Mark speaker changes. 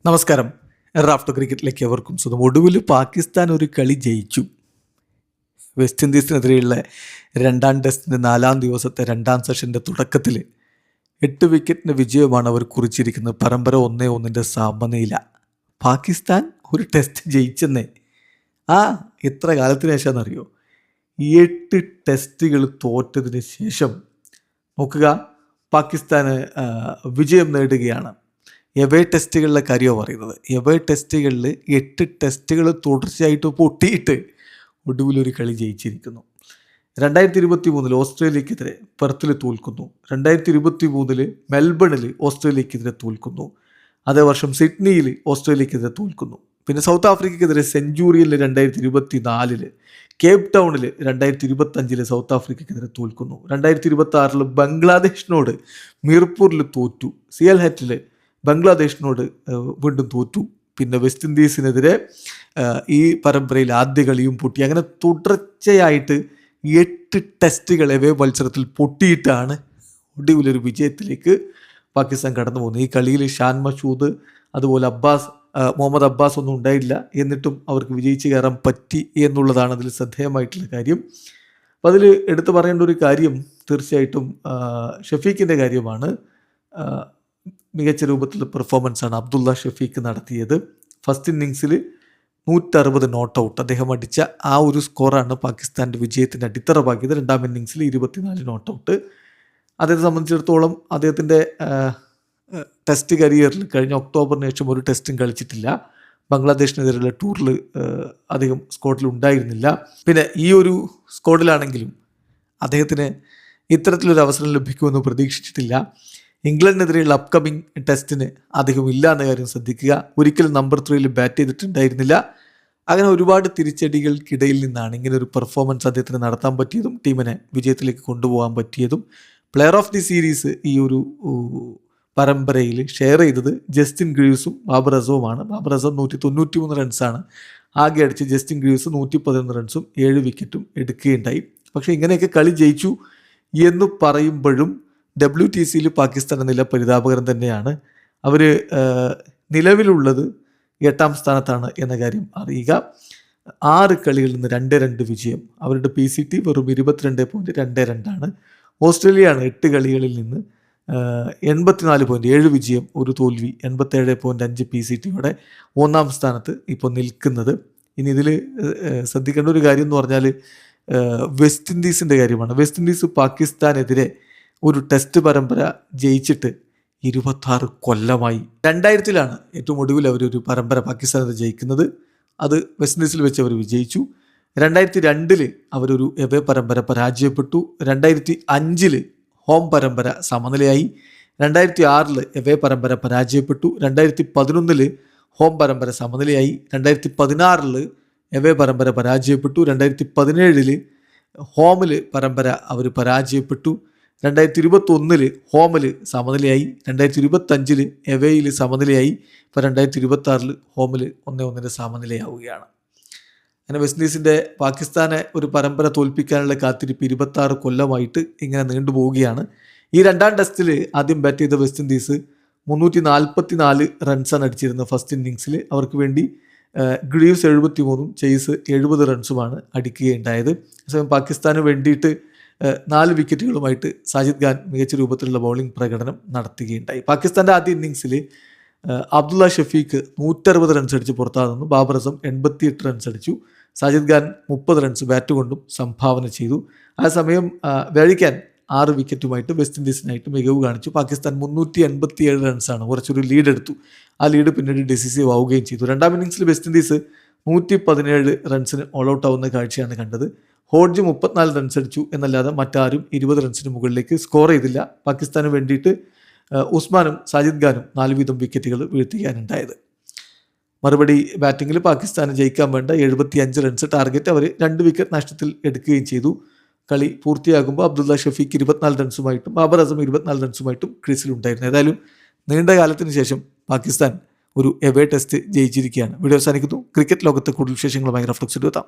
Speaker 1: നമസ്കാരം. റാഫ്റ്റർ ക്രിക്കറ്റിലേക്ക് അവർക്കും സ്വന്തം. ഒടുവിൽ പാകിസ്ഥാൻ ഒരു കളി ജയിച്ചു. വെസ്റ്റ് ഇൻഡീസിനെതിരെയുള്ള രണ്ടാം ടെസ്റ്റിൻ്റെ 4-ാം ദിവസത്തെ രണ്ടാം സെഷൻ്റെ തുടക്കത്തിൽ 8 വിക്കറ്റിൻ്റെ വിജയമാണ് അവർ കുറിച്ചിരിക്കുന്നത്. പരമ്പര 1-1 സമനില. പാകിസ്ഥാൻ ഒരു ടെസ്റ്റ് ജയിച്ചെന്നേ. എത്ര കാലത്തിന് ശേഷമാണെന്നറിയോ? 8 ടെസ്റ്റുകൾ തോറ്റതിന് ശേഷം നോക്കുക, പാകിസ്ഥാന് വിജയം നേടുകയാണ്. എവേ ടെസ്റ്റുകളിലെ കാര്യമാണ് പറയുന്നത്. എവേ ടെസ്റ്റുകളിൽ 8 ടെസ്റ്റുകൾ തുടർച്ചയായിട്ട് പൊട്ടിയിട്ട് ഒടുവിലൊരു കളി ജയിച്ചിരിക്കുന്നു. 2023 ഓസ്ട്രേലിയക്കെതിരെ പെർത്തിൽ തോൽക്കുന്നു. 2023 മെൽബണിൽ ഓസ്ട്രേലിയക്കെതിരെ തോൽക്കുന്നു. അതേ വർഷം സിഡ്നിയിൽ ഓസ്ട്രേലിയക്കെതിരെ തോൽക്കുന്നു. പിന്നെ സൗത്ത് ആഫ്രിക്കക്കെതിരെ സെഞ്ചുറിയനിൽ 2024, കേപ്പ് ടൗണിൽ 2025 സൗത്ത് ആഫ്രിക്കക്കെതിരെ തോൽക്കുന്നു. 2026 ബംഗ്ലാദേശിനോട് മീർപൂരിൽ തോറ്റു. സിയൽഹറ്റിൽ ബംഗ്ലാദേശിനോട് വീണ്ടും തോറ്റു. പിന്നെ വെസ്റ്റ് ഇൻഡീസിനെതിരെ ഈ പരമ്പരയിൽ ആദ്യ കളിയും പൊട്ടി. അങ്ങനെ തുടർച്ചയായിട്ട് 8 ടെസ്റ്റുകൾ എവേ മത്സരത്തിൽ പൊട്ടിയിട്ടാണ് ഒടുവിലൊരു വിജയത്തിലേക്ക് പാകിസ്ഥാൻ കടന്നു പോകുന്നത്. ഈ കളിയിൽ ഷാൻ മഷൂദ്, അതുപോലെ മുഹമ്മദ് അബ്ബാസ് ഒന്നും ഉണ്ടായില്ല. എന്നിട്ടും അവർക്ക് വിജയിച്ച് കയറാൻ പറ്റി എന്നുള്ളതാണ് അതിൽ ശ്രദ്ധേയമായിട്ടുള്ള കാര്യം. അപ്പോൾ അതിൽ എടുത്തു പറയേണ്ട ഒരു കാര്യം തീർച്ചയായിട്ടും ഷഫീഖിൻ്റെ കാര്യമാണ്. മികച്ച രൂപത്തിലുള്ള പെർഫോമൻസാണ് അബ്ദുള്ള ഷഫീഖ് നടത്തിയത്. ഫസ്റ്റ് ഇന്നിങ്സിൽ 160 നോട്ട് ഔട്ട് അദ്ദേഹം അടിച്ച ആ ഒരു സ്കോറാണ് പാകിസ്ഥാൻ്റെ വിജയത്തിൻ്റെ അടിത്തറ പാകിയത്. രണ്ടാം ഇന്നിങ്സിൽ 24 നോട്ട് ഔട്ട്. അദ്ദേഹത്തെ സംബന്ധിച്ചിടത്തോളം അദ്ദേഹത്തിൻ്റെ ടെസ്റ്റ് കരിയറിൽ കഴിഞ്ഞ ഒക്ടോബറിന് ശേഷം ഒരു ടെസ്റ്റും കളിച്ചിട്ടില്ല. ബംഗ്ലാദേശിനെതിരെയുള്ള ടൂറിൽ അധികം സ്ക്വാഡിൽ ഉണ്ടായിരുന്നില്ല. പിന്നെ ഈ ഒരു സ്ക്വാഡിലാണെങ്കിലും അദ്ദേഹത്തിന് ഇത്തരത്തിലൊരു അവസരം ലഭിക്കുമെന്ന് പ്രതീക്ഷിച്ചിട്ടില്ല. ഇംഗ്ലണ്ടിനെതിരെയുള്ള അപ്കമിങ് ടെസ്റ്റിന് അധികം ഇല്ല എന്ന കാര്യം ശ്രദ്ധിക്കുക. ഒരിക്കലും നമ്പർ 3 ബാറ്റ് ചെയ്തിട്ടുണ്ടായിരുന്നില്ല. അങ്ങനെ ഒരുപാട് തിരിച്ചടികൾക്കിടയിൽ നിന്നാണ് ഇങ്ങനെ ഒരു പെർഫോമൻസ് അദ്ദേഹത്തിന് നടത്താൻ പറ്റിയതും ടീമിനെ വിജയത്തിലേക്ക് കൊണ്ടുപോകാൻ പറ്റിയതും. പ്ലെയർ ഓഫ് ദി സീരീസ് ഈ ഒരു പരമ്പരയിൽ ഷെയർ ചെയ്തത് ജസ്റ്റിൻ ഗ്രീവ്സും ബാബർ അസവുമാണ്. ബാബർ അസം 193 റൺസാണ് ആകെ അടിച്ച്. ജസ്റ്റിൻ ഗ്രീവ്സ് 111 റൺസും 7 വിക്കറ്റും എടുക്കുകയുണ്ടായി. പക്ഷേ ഇങ്ങനെയൊക്കെ കളി ജയിച്ചു എന്ന് പറയുമ്പോഴും WTCയിൽ പാകിസ്ഥാൻ്റെ നില പരിതാപകരം തന്നെയാണ്. അവർ നിലവിലുള്ളത് 8ാം സ്ഥാനത്താണ് എന്ന കാര്യം അറിയുക. 6 കളികളിൽ നിന്ന് 2-2 വിജയം. അവരുടെ PCT വെറും 22.22 ഓസ്ട്രേലിയയാണ് 8 കളികളിൽ നിന്ന് 84 പോയിൻറ്റ്, 7 വിജയം 1 തോൽവി, 87.5 PCTയോടെ 1ാം സ്ഥാനത്ത് ഇപ്പോൾ നിൽക്കുന്നത്. ഇനി ഇതിൽ ശ്രദ്ധിക്കേണ്ട ഒരു കാര്യം എന്ന് പറഞ്ഞാൽ വെസ്റ്റ് ഇൻഡീസിൻ്റെ കാര്യമാണ്. വെസ്റ്റ് ഇൻഡീസ് പാകിസ്ഥാനെതിരെ ഒരു ടെസ്റ്റ് പരമ്പര ജയിച്ചിട്ട് 26 കൊല്ലമായി. 2000-ലാണ് ഏറ്റവും ഒടുവിൽ അവരൊരു പരമ്പര പാകിസ്ഥാനെതിരെ ജയിക്കുന്നത്. അത് വെസ്റ്റ് ഇൻഡീസിൽ വെച്ച് അവർ വിജയിച്ചു. 2002 അവരൊരു എവേ പരമ്പര പരാജയപ്പെട്ടു. 2005 ഹോം പരമ്പര സമനിലയായി. 2006 എവേ പരമ്പര പരാജയപ്പെട്ടു. 2011 ഹോം പരമ്പര സമനിലയായി. 2016 എവേ പരമ്പര പരാജയപ്പെട്ടു. 2017 ഹോമിൽ പരമ്പര അവർ പരാജയപ്പെട്ടു. 2021 ഹോമിൽ സമനിലയായി. 2025 എവേയിൽ സമനിലയായി. ഇപ്പോൾ 2026 ഹോമിൽ 1-1 സമനിലയാവുകയാണ്. അങ്ങനെ വെസ്റ്റ് ഇൻഡീസിൻ്റെ പാകിസ്ഥാനെ ഒരു പരമ്പര തോൽപ്പിക്കാനുള്ള കാത്തിരിപ്പ് 26 കൊല്ലമായിട്ട് ഇങ്ങനെ നീണ്ടുപോവുകയാണ്. ഈ രണ്ടാം ടെസ്റ്റിൽ ആദ്യം ബാറ്റ് ചെയ്ത വെസ്റ്റ് ഇൻഡീസ് 344 റൺസാണ് അടിച്ചിരുന്നത് ഫസ്റ്റ് ഇന്നിങ്സിൽ. അവർക്ക് വേണ്ടി ഗ്രീവ്സ് 73 ചേസ് 70 റൺസുമാണ് അടിക്കുകയുണ്ടായത്. അതേസമയം പാകിസ്ഥാന് വേണ്ടിയിട്ട് 4 വിക്കറ്റുകളുമായിട്ട് സാജിദ് ഖാൻ മികച്ച രൂപത്തിലുള്ള ബൗളിംഗ് പ്രകടനം നടത്തുകയുണ്ടായി. പാകിസ്ഥാൻ്റെ ആദ്യ ഇന്നിങ്സിൽ അബ്ദുള്ള ഷഫീഖ് 160 റൺസ് അടിച്ച് പുറത്താകുന്നു. ബാബർ അസം 88 റൺസ് അടിച്ചു. സാജിദ് ഖാൻ 30 റൺസ് ബാറ്റ് കൊണ്ടും സംഭാവന ചെയ്തു. ആ സമയം വേഴിക്കാൻ 6 വിക്കറ്റുമായിട്ട് വെസ്റ്റ് ഇൻഡീസിനായിട്ട് മികവ് കാണിച്ചു. പാകിസ്ഥാൻ 387 റൺസാണ് കുറച്ചൊരു ലീഡ് എടുത്തു. ആ ലീഡ് പിന്നീട് ഡിസിസീവ് ആവുകയും ചെയ്തു. രണ്ടാം ഇന്നിങ്സിൽ വെസ്റ്റ് ഇൻഡീസ് 117 റൺസിന് ഓൾ ഔട്ട് ആവുന്ന കാഴ്ചയാണ് കണ്ടത്. ഹോഡ്ജ് 34 റൺസ് അടിച്ചു എന്നല്ലാതെ മറ്റാരും 20 റൺസിന് മുകളിലേക്ക് സ്കോർ ചെയ്തില്ല. പാകിസ്ഥാന് വേണ്ടിയിട്ട് ഉസ്മാനും സാജിദ് ഖാനും 4 വീതം വിക്കറ്റുകൾ വീഴ്ത്തിക്കാനുണ്ടായത്. മറുപടി ബാറ്റിങ്ങിൽ പാകിസ്ഥാന് ജയിക്കാൻ വേണ്ട 75 റൺസ് ടാർഗറ്റ് അവർ 2 വിക്കറ്റ് നഷ്ടത്തിൽ എടുക്കുകയും ചെയ്തു. കളി പൂർത്തിയാകുമ്പോൾ അബ്ദുള്ള ഷഫീഖ് 24 റൺസുമായിട്ടും ബാബർ അസം 24 റൺസുമായിട്ടും ക്രീസിലുണ്ടായിരുന്നു. ഏതായാലും നീണ്ട കാലത്തിന് ശേഷം പാകിസ്ഥാൻ ഒരു എവേ ടെസ്റ്റ് ജയിച്ചിരിക്കുകയാണ്. വീഡിയോ അവസാനിക്കുന്നു. ക്രിക്കറ്റ് ലോകത്തെ കൂടുതൽ വിശേഷങ്ങളുമായി റഫ്ലക്സ് എടുത്താം.